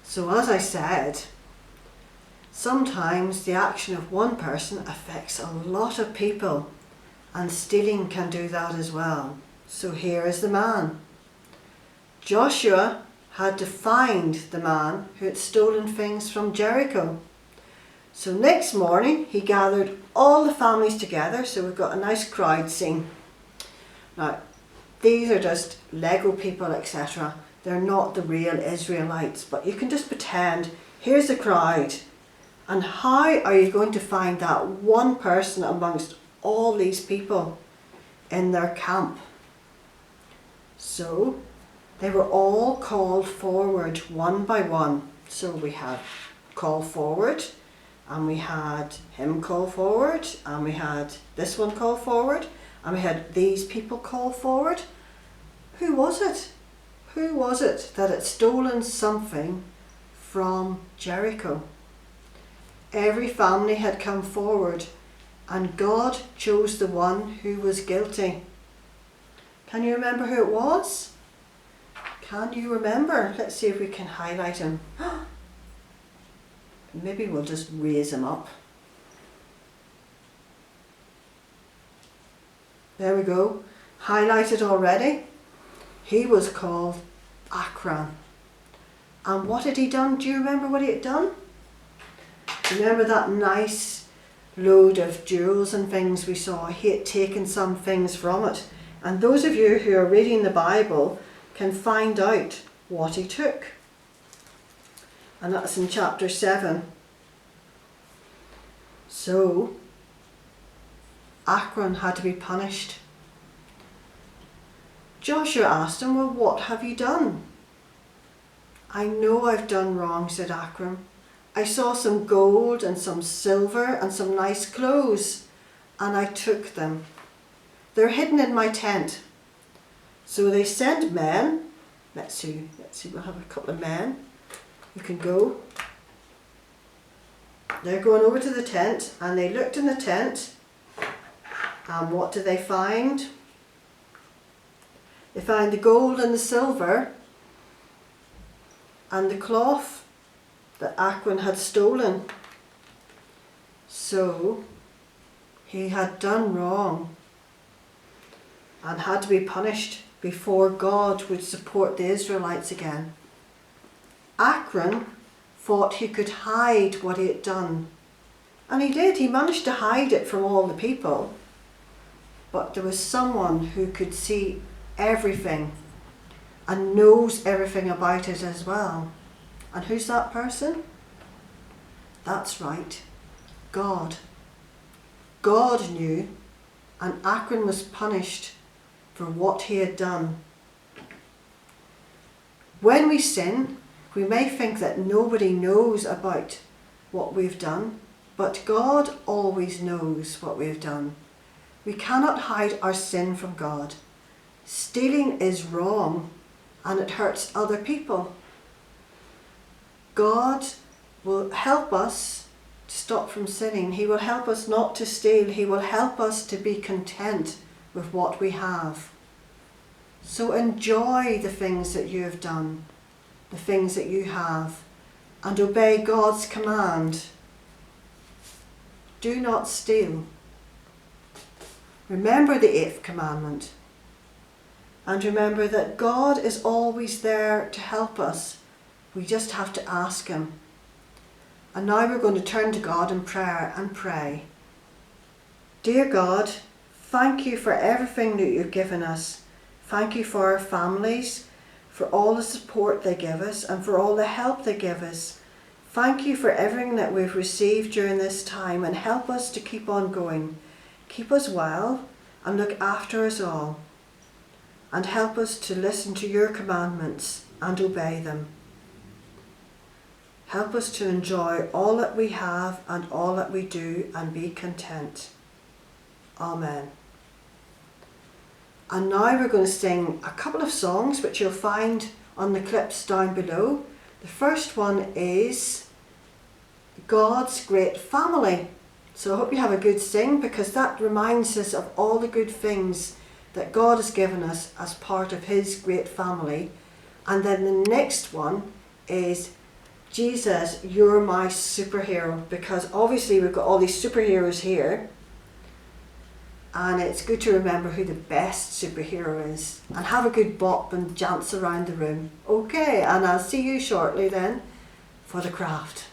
So as I said, sometimes the action of one person affects a lot of people, and stealing can do that as well. So here is the man. Joshua had to find the man who had stolen things from Jericho. So next morning he gathered all the families together, so we've got a nice crowd scene. Now, these are just Lego people, etc. They're not the real Israelites, but you can just pretend, here's the crowd. And how are you going to find that one person amongst all these people in their camp? So they were all called forward one by one. So we had call forward, and we had him call forward, and we had this one call forward, and we had these people call forward. Who was it? Who was it that had stolen something from Jericho? Every family had come forward, and God chose the one who was guilty. Can you remember who it was? Can you remember? Let's see if we can highlight him. Maybe we'll just raise him up. There we go. Highlighted already. He was called Achan. And what had he done? Do you remember what he had done? Remember that nice load of jewels and things we saw? He had taken some things from it. And those of you who are reading the Bible can find out what he took. And that's in chapter 7. So, Achan had to be punished. Joshua asked him, well, what have you done? I know I've done wrong, said Achan. I saw some gold and some silver and some nice clothes, and I took them. They're hidden in my tent. So they sent men. Let's see, we'll have a couple of men who can go. They're going over to the tent, and they looked in the tent, and what do they find? They find the gold and the silver and the cloth that Achan had stolen. So he had done wrong and had to be punished before God would support the Israelites again. Achan thought he could hide what he had done. And he did. He managed to hide it from all the people. But there was someone who could see everything and knows everything about it as well. And who's that person? That's right, God. God knew, and Achan was punished for what he had done. When we sin, we may think that nobody knows about what we've done, but God always knows what we've done. We cannot hide our sin from God. Stealing is wrong, and it hurts other people. God will help us to stop from sinning. He will help us not to steal. He will help us to be content with what we have. So enjoy the things that you have done, the things that you have, and obey God's command. Do not steal. Remember the 8th commandment. And remember that God is always there to help us. We just have to ask him. And now we're going to turn to God in prayer and pray. Dear God, thank you for everything that you've given us. Thank you for our families, for all the support they give us and for all the help they give us. Thank you for everything that we've received during this time, and help us to keep on going. Keep us well and look after us all. And help us to listen to your commandments and obey them. Help us to enjoy all that we have and all that we do and be content. Amen. And now we're going to sing a couple of songs which you'll find on the clips down below. The first one is God's Great Family. So I hope you have a good sing, because that reminds us of all the good things that God has given us as part of his great family. And then the next one is Jesus, you're my superhero, because obviously we've got all these superheroes here, and it's good to remember who the best superhero is and have a good bop and dance around the room. Okay, and I'll see you shortly then for the craft.